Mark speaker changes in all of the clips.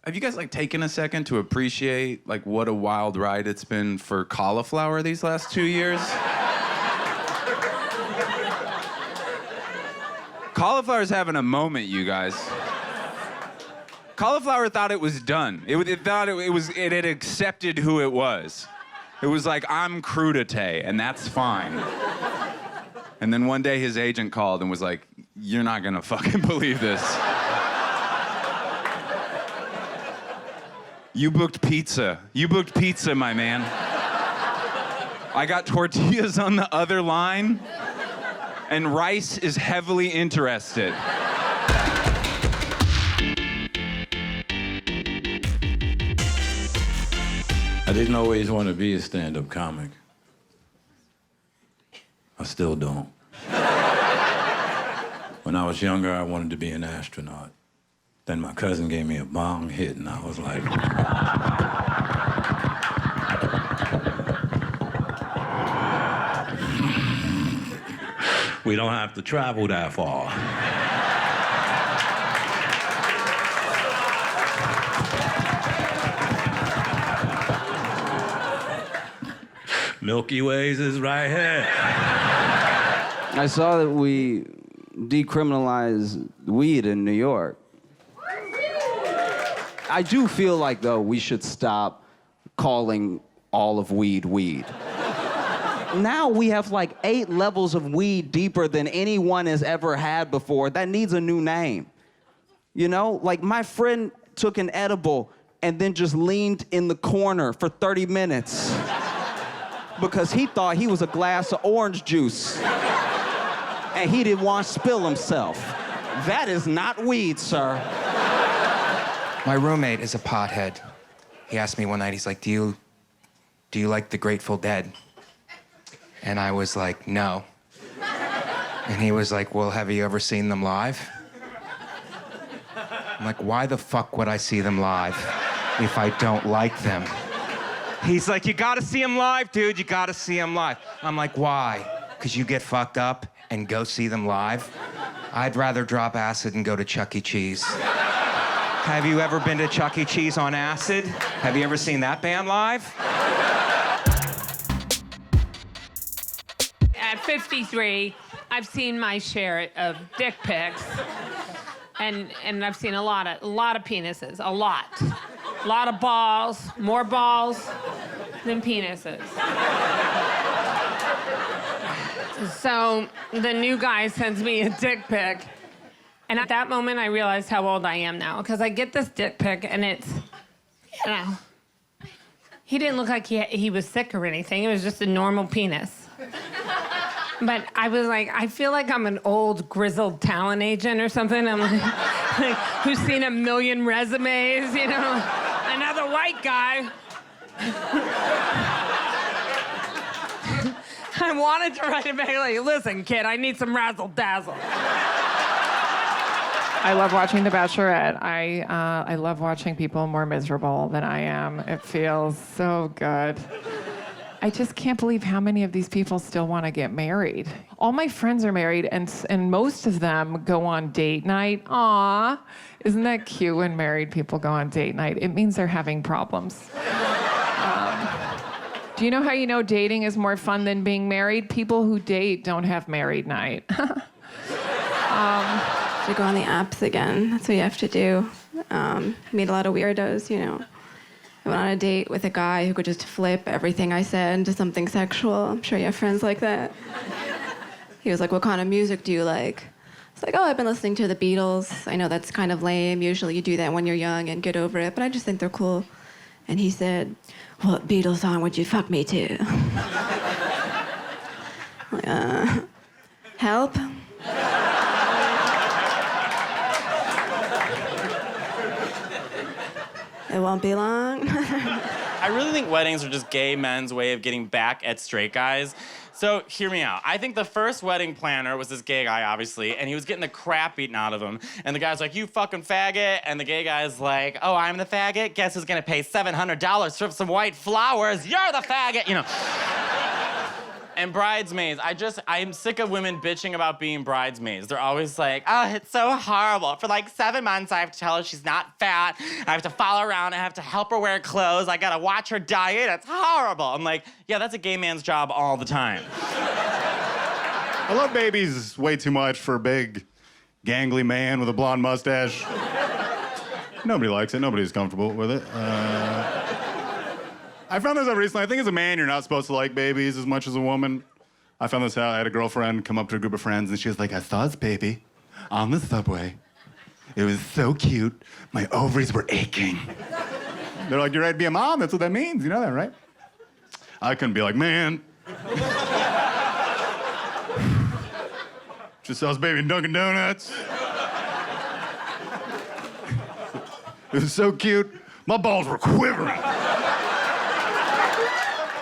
Speaker 1: Have you guys like taken a second to appreciate like what a wild ride it's been for cauliflower these last 2 years? Cauliflower's having a moment, you guys. Cauliflower thought it was done. It thought it had accepted who it was. It was like, I'm crudité, and that's fine. And then one day his agent called and was like, you're not gonna fucking believe this. You booked pizza. You booked pizza, my man. I got tortillas on the other line, and Rice is heavily interested.
Speaker 2: I didn't always want to be a stand-up comic. I still don't. When I was younger, I wanted to be an astronaut. Then my cousin gave me a bong hit, and I was like... We don't have to travel that far. Milky Ways is right here.
Speaker 3: I saw that we decriminalized weed in New York. I do feel like, though, we should stop calling all of weed weed. Now we have like 8 levels of weed deeper than anyone has ever had before. That needs a new name. You know, like my friend took an edible and then just leaned in the corner for 30 minutes because he thought he was a glass of orange juice and he didn't want to spill himself. That is not weed, sir.
Speaker 4: My roommate is a pothead. He asked me one night, he's like, do you like the Grateful Dead? And I was like, no. And he was like, well, have you ever seen them live? I'm like, why the fuck would I see them live if I don't like them? He's like, you gotta see them live, dude, you gotta see them live. I'm like, why? Because you get fucked up and go see them live? I'd rather drop acid and go to Chuck E. Cheese. Have you ever been to Chuck E. Cheese on acid? Have you ever seen that band live?
Speaker 5: At 53, I've seen my share of dick pics, and I've seen a lot of penises, a lot of balls, more balls than penises. So the new guy sends me a dick pic, and at that moment I realized how old I am now, because I get this dick pic and it's, you know, he didn't look like he was sick or anything. It was just a normal penis. But I was like, I feel like I'm an old, grizzled talent agent or something. I'm like who's seen a million resumes, you know? Another white guy. I wanted to write it back like, listen, kid, I need some razzle-dazzle.
Speaker 6: I love watching The Bachelorette. I love watching people more miserable than I am. It feels so good. I just can't believe how many of these people still want to get married. All my friends are married, and most of them go on date night. Aw, isn't that cute when married people go on date night? It means they're having problems. Do you know how you know dating is more fun than being married? People who date don't have married night.
Speaker 7: To go on the apps again. That's what you have to do. Meet a lot of weirdos, you know. I went on a date with a guy who could just flip everything I said into something sexual. I'm sure you have friends like that. He was like, what kind of music do you like? It's like, oh, I've been listening to the Beatles. I know that's kind of lame. Usually you do that when you're young and get over it, but I just think they're cool. And he said, what Beatles song would you fuck me to? Help? It won't be long.
Speaker 8: I really think weddings are just gay men's way of getting back at straight guys. So hear me out. I think the first wedding planner was this gay guy, obviously, and he was getting the crap beaten out of him. And the guy's like, you fucking faggot. And the gay guy's like, oh, I'm the faggot? Guess who's gonna pay $700 for some white flowers? You're the faggot, you know. And bridesmaids, I'm sick of women bitching about being bridesmaids. They're always like, oh, it's so horrible. For like 7 months, I have to tell her she's not fat. I have to follow her around. I have to help her wear clothes. I gotta watch her diet. It's horrible. I'm like, yeah, that's a gay man's job all the time.
Speaker 9: I love babies way too much for a big, gangly man with a blonde mustache. Nobody likes it. Nobody's comfortable with it. I found this out recently. I think as a man, you're not supposed to like babies as much as a woman. I found this out. I had a girlfriend come up to a group of friends, and she was like, I saw this baby on the subway. It was so cute. My ovaries were aching. They're like, you're ready to be a mom? That's what that means. You know that, right? I couldn't be like, man. Just sells baby in Dunkin' Donuts. It was so cute. My balls were quivering.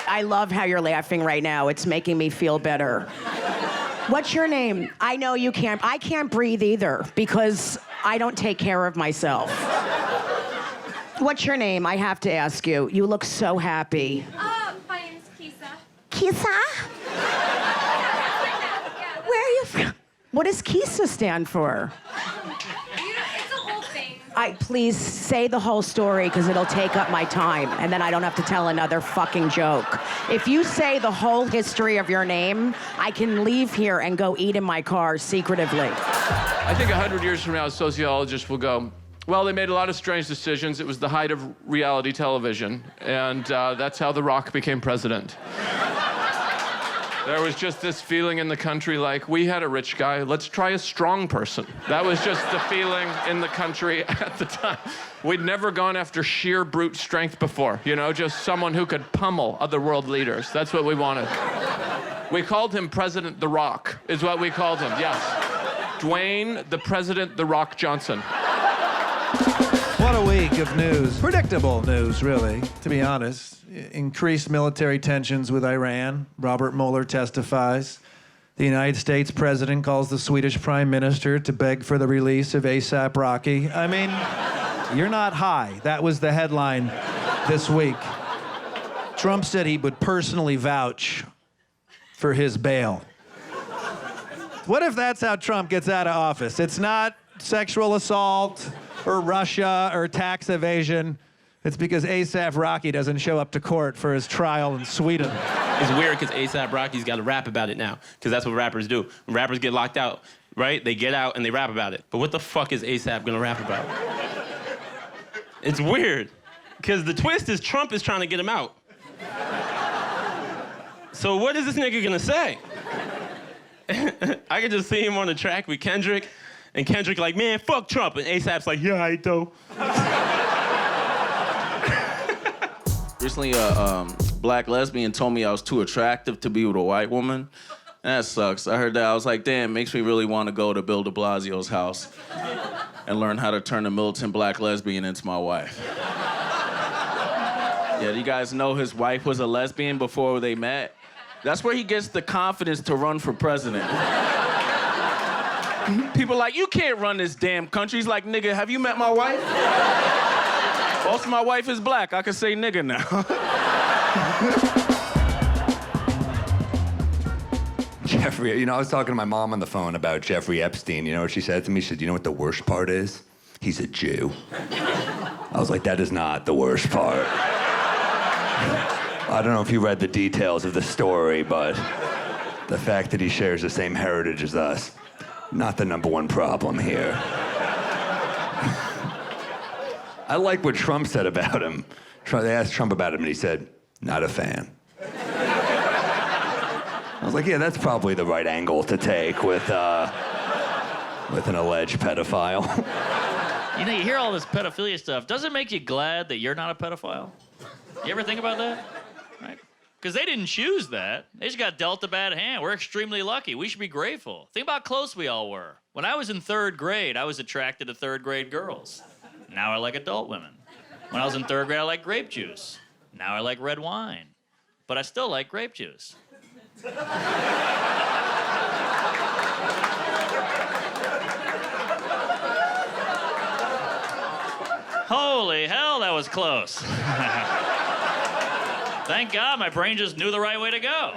Speaker 10: I love how you're laughing right now. It's making me feel better. What's your name? I know you can't. I can't breathe either because I don't take care of myself. What's your name? I have to ask you. You look so happy.
Speaker 11: My name's Kisa.
Speaker 10: Kisa? Where are you from? What does Kisa stand for?
Speaker 11: It's a whole thing.
Speaker 10: Please say the whole story because it'll take up my time and then I don't have to tell another fucking joke. If you say the whole history of your name, I can leave here and go eat in my car secretively.
Speaker 12: I think 100 years from now, sociologists will go, well, they made a lot of strange decisions. It was the height of reality television, and that's how The Rock became president. There was just this feeling in the country like, we had a rich guy, let's try a strong person. That was just the feeling in the country at the time. We'd never gone after sheer brute strength before, you know, just someone who could pummel other world leaders. That's what we wanted. We called him President The Rock, is what we called him, yes. Dwayne the President The Rock Johnson.
Speaker 13: What a week of news. Predictable news, really, to be honest. Increased military tensions with Iran. Robert Mueller testifies. The United States president calls the Swedish prime minister to beg for the release of ASAP Rocky. I mean, you're not high. That was the headline this week. Trump said he would personally vouch for his bail. What if that's how Trump gets out of office? It's not sexual assault or Russia or tax evasion. It's because ASAP Rocky doesn't show up to court for his trial in Sweden.
Speaker 14: It's weird because ASAP Rocky's got to rap about it now, because that's what rappers do. When rappers get locked out, right? They get out and they rap about it. But what the fuck is ASAP gonna rap about? It's weird, because the twist is Trump is trying to get him out. So what is this nigga gonna say? I can just see him on the track with Kendrick, and Kendrick like, man, fuck Trump, and ASAP's like, yeah, I do.
Speaker 15: Recently, a black lesbian told me I was too attractive to be with a white woman. And that sucks. I heard that. I was like, damn, makes me really want to go to Bill de Blasio's house and learn how to turn a militant black lesbian into my wife. Yeah, do you guys know his wife was a lesbian before they met? That's where he gets the confidence to run for president. People are like, you can't run this damn country. He's like, nigga, have you met my wife? Also, my wife is black. I can say nigga now.
Speaker 16: Jeffrey, you know, I was talking to my mom on the phone about Jeffrey Epstein. You know what she said to me? She said, you know what the worst part is? He's a Jew. I was like, that is not the worst part. I don't know if you read the details of the story, but the fact that he shares the same heritage as us, not the #1 problem here. I like what Trump said about him. They asked Trump about him, and he said, not a fan. I was like, yeah, that's probably the right angle to take with an alleged pedophile.
Speaker 17: You know, you hear all this pedophilia stuff. Does it make you glad that you're not a pedophile? You ever think about that? Right? Because they didn't choose that. They just got dealt a bad hand. We're extremely lucky. We should be grateful. Think about how close we all were. When I was in 3rd grade, I was attracted to 3rd grade girls. Now I like adult women. When I was in 3rd grade, I liked grape juice. Now I like red wine. But I still like grape juice. Holy hell, that was close. Thank God my brain just knew the right way to go.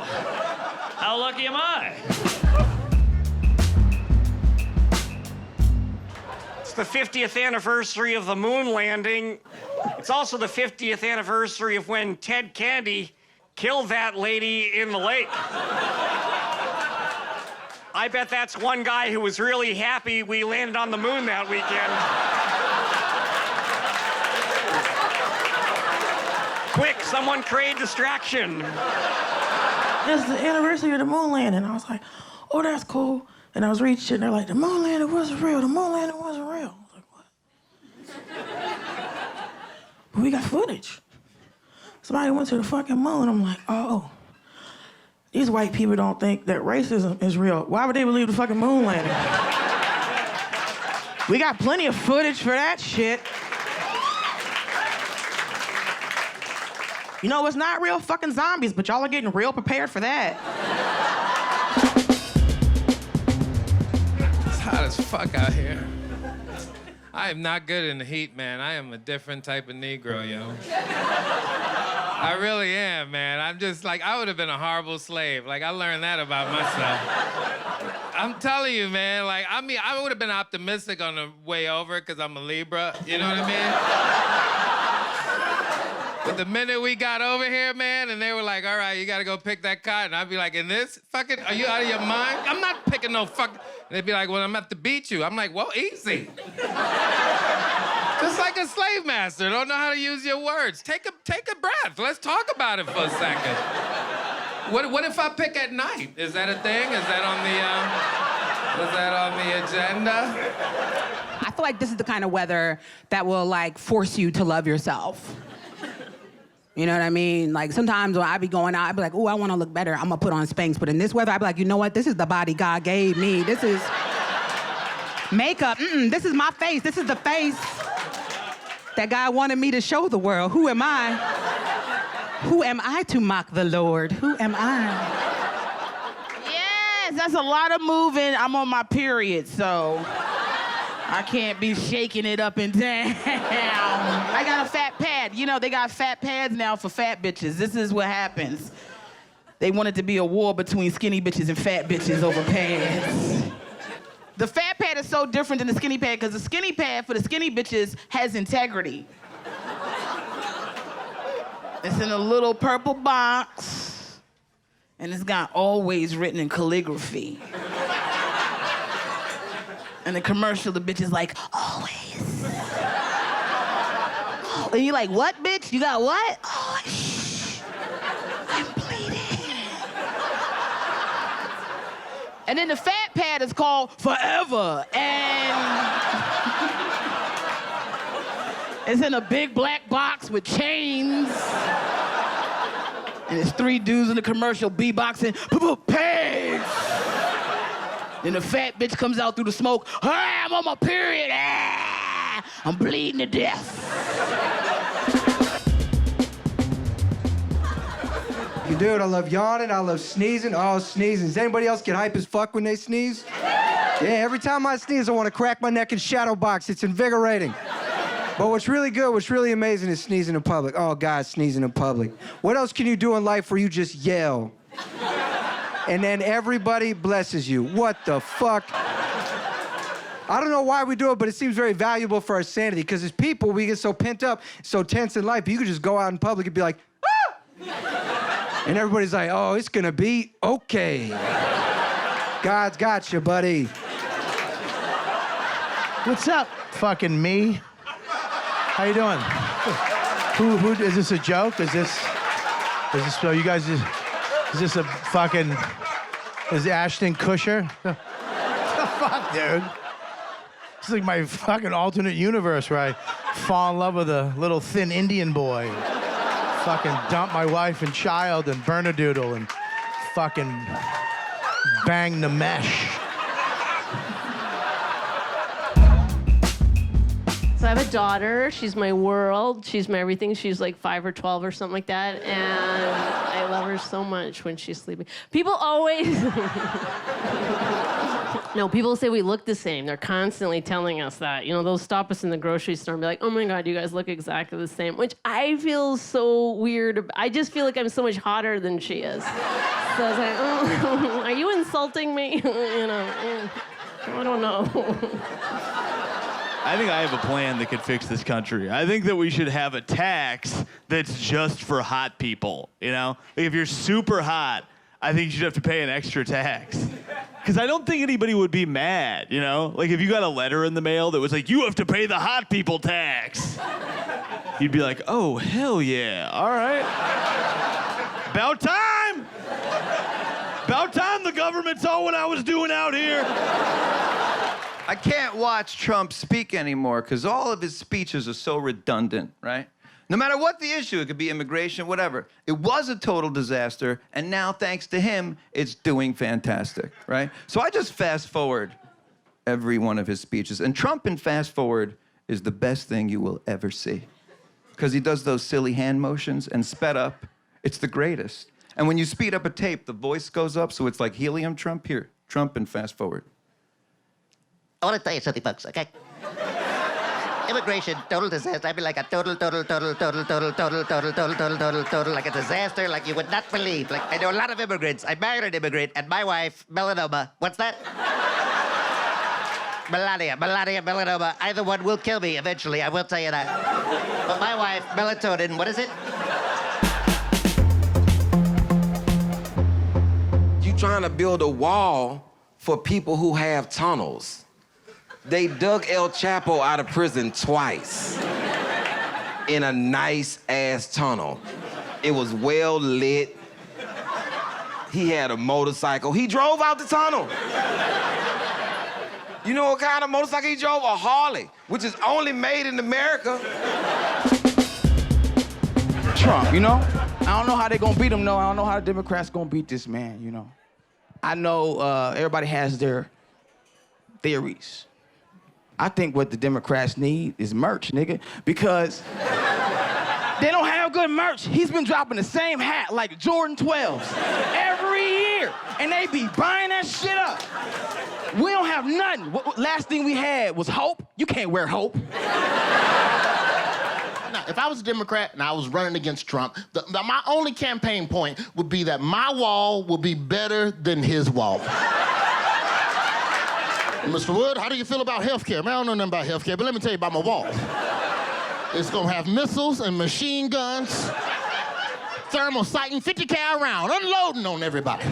Speaker 17: How lucky am I?
Speaker 18: It's the 50th anniversary of the moon landing. It's also the 50th anniversary of when Ted Candy killed that lady in the lake. I bet that's one guy who was really happy we landed on the moon that weekend. Quick, someone create distraction.
Speaker 19: It's the anniversary of the moon landing. I was like, oh, that's cool. And I was reading shit, and they're like, the moon landing wasn't real. The moon landing wasn't real. I was like, what? But we got footage. Somebody went to the fucking moon. I'm like, oh. These white people don't think that racism is real. Why would they believe the fucking moon landing? We got plenty of footage for that shit. You know what's not real? Fucking zombies, but y'all are getting real prepared for that.
Speaker 20: It's hot as fuck out here. I am not good in the heat, man. I am a different type of Negro, yo. I really am, man. I'm just like, I would have been a horrible slave. Like, I learned that about myself. I'm telling you, man, like, I mean, I would have been optimistic on the way over because I'm a Libra, you know what I mean? But the minute we got over here, man, and they were like, all right, you gotta go pick that cotton, I'd be like, in this fucking, are you out of your mind? I'm not picking no fucking, they'd be like, well, I'm about to beat you. I'm like, well, easy. Just like a slave master, don't know how to use your words. Take a breath, let's talk about it for a second. What if I pick at night? Is that a thing? Is that on the agenda?
Speaker 21: I feel like this is the kind of weather that will like force you to love yourself. You know what I mean? Like sometimes when I be going out, I be like, oh, I want to look better. I'm gonna put on Spanx. But in this weather, I be like, you know what? This is the body God gave me. This is makeup. This is my face. This is the face that God wanted me to show the world. Who am I? Who am I to mock the Lord? Who am I?
Speaker 19: Yes, that's a lot of moving. I'm on my period, so I can't be shaking it up and down. I got a fat pad. You know, they got fat pads now for fat bitches. This is what happens. They want it to be a war between skinny bitches and fat bitches over pads. The fat pad is so different than the skinny pad because the skinny pad for the skinny bitches has integrity. It's in a little purple box, and it's got always written in calligraphy. And the commercial, the bitch is like, always. And you're like, what, bitch? You got what? Oh, shh. I'm bleeding. And then the fat pad is called Forever. And it's in a big black box with chains. And it's 3 dudes in the commercial beatboxing, pegs. Then the fat bitch comes out through the smoke. Ah, I'm on my period. Ah, I'm bleeding to death.
Speaker 22: Dude, I love yawning, I love sneezing. Oh, sneezing. Does anybody else get hype as fuck when they sneeze? Yeah, every time I sneeze, I want to crack my neck and shadow box. It's invigorating. But what's really good, what's really amazing is sneezing in public. Oh, God, sneezing in public. What else can you do in life where you just yell? And then everybody blesses you. What the fuck? I don't know why we do it, but it seems very valuable for our sanity, because as people, we get so pent up, so tense in life, but you could just go out in public and be like, ah! And everybody's like, oh, it's gonna be okay. God's got you, buddy.
Speaker 23: What's up, fucking me? How you doing? Who is this a joke? Is this so you guys is this a fucking, is Ashton Kutcher? What the fuck, dude? It's like my fucking alternate universe where I fall in love with a little thin Indian boy. Fucking dump my wife and child and burn a doodle and fucking bang the mesh.
Speaker 24: So I have a daughter. She's my world. She's my everything. She's like 5 or 12 or something like that. And I love her so much when she's sleeping. People always... No, people say we look the same. They're constantly telling us that. You know, they'll stop us in the grocery store and be like, oh my God, you guys look exactly the same, which I feel so weird. I just feel like I'm so much hotter than she is. So I was like, oh, are you insulting me? You know, I don't know.
Speaker 1: I think I have a plan that could fix this country. I think that we should have a tax that's just for hot people, you know? Like if you're super hot, I think you should have to pay an extra tax. Because I don't think anybody would be mad, you know? Like if you got a letter in the mail that was like, you have to pay the hot people tax. You'd be like, oh, hell yeah, all right. About time! About time the government saw what I was doing out here.
Speaker 2: I can't watch Trump speak anymore because all of his speeches are so redundant, right? No matter what the issue, it could be immigration, whatever. It was a total disaster, and now, thanks to him, it's doing fantastic, right? So I just fast forward every one of his speeches. And Trump in fast forward is the best thing you will ever see. Because he does those silly hand motions and sped up. It's the greatest. And when you speed up a tape, the voice goes up, so it's like helium Trump. Here, Trump and fast forward.
Speaker 3: I want to tell you something, folks, okay? Immigration, total disaster. I mean, like a total, like a disaster, like you would not believe. Like, I know a lot of immigrants. I married an immigrant, and my wife, melanoma. What's that? Melania, melanoma. Either one will kill me eventually, I will tell you that. But my wife, melatonin, what is it?
Speaker 4: You trying to build a wall for people who have tunnels. They dug El Chapo out of prison twice in a nice-ass tunnel. It was well lit. He had a motorcycle. He drove out the tunnel. You know what kind of motorcycle he drove? A Harley, which is only made in America.
Speaker 25: Trump, you know? I don't know how they're gonna beat him, no. I don't know how the Democrats gonna beat this man, you know? I know everybody has their theories. I think what the Democrats need is merch, nigga, because they don't have good merch. He's been dropping the same hat like Jordan 12s every year, and they be buying that shit up. We don't have nothing. Last thing we had was hope. You can't wear hope.
Speaker 26: Now, if I was a Democrat and I was running against Trump, my only campaign point would be that my wall will be better than his wall. Mr. Wood, how do you feel about healthcare? Man, I don't know nothing about healthcare, but let me tell you about my wall. It's gonna have missiles and machine guns, thermal sighting, 50 cal round, unloading on everybody.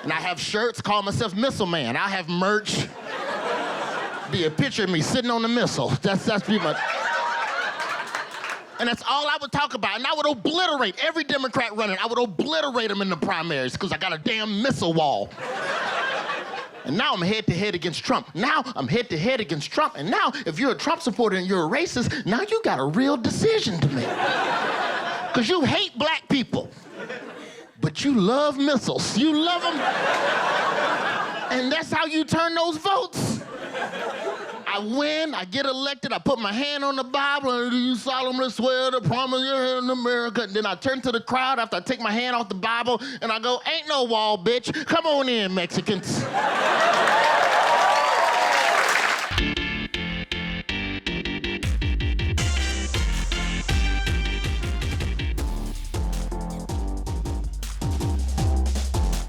Speaker 26: And I have shirts, call myself Missile Man. I have merch, be a picture of me sitting on the missile. That's pretty much. And that's all I would talk about. And I would obliterate every Democrat running. I would obliterate them in the primaries because I got a damn missile wall. And now I'm head-to-head against Trump. And now if you're a Trump supporter and you're a racist, now you got a real decision to make. Because you hate black people, but you love missiles. You love them. And that's how you turn those votes. I win, I get elected, I put my hand on the Bible, and you solemnly swear to promise your hand in America. And then I turn to the crowd after I take my hand off the Bible, and I go, ain't no wall, bitch. Come on in, Mexicans.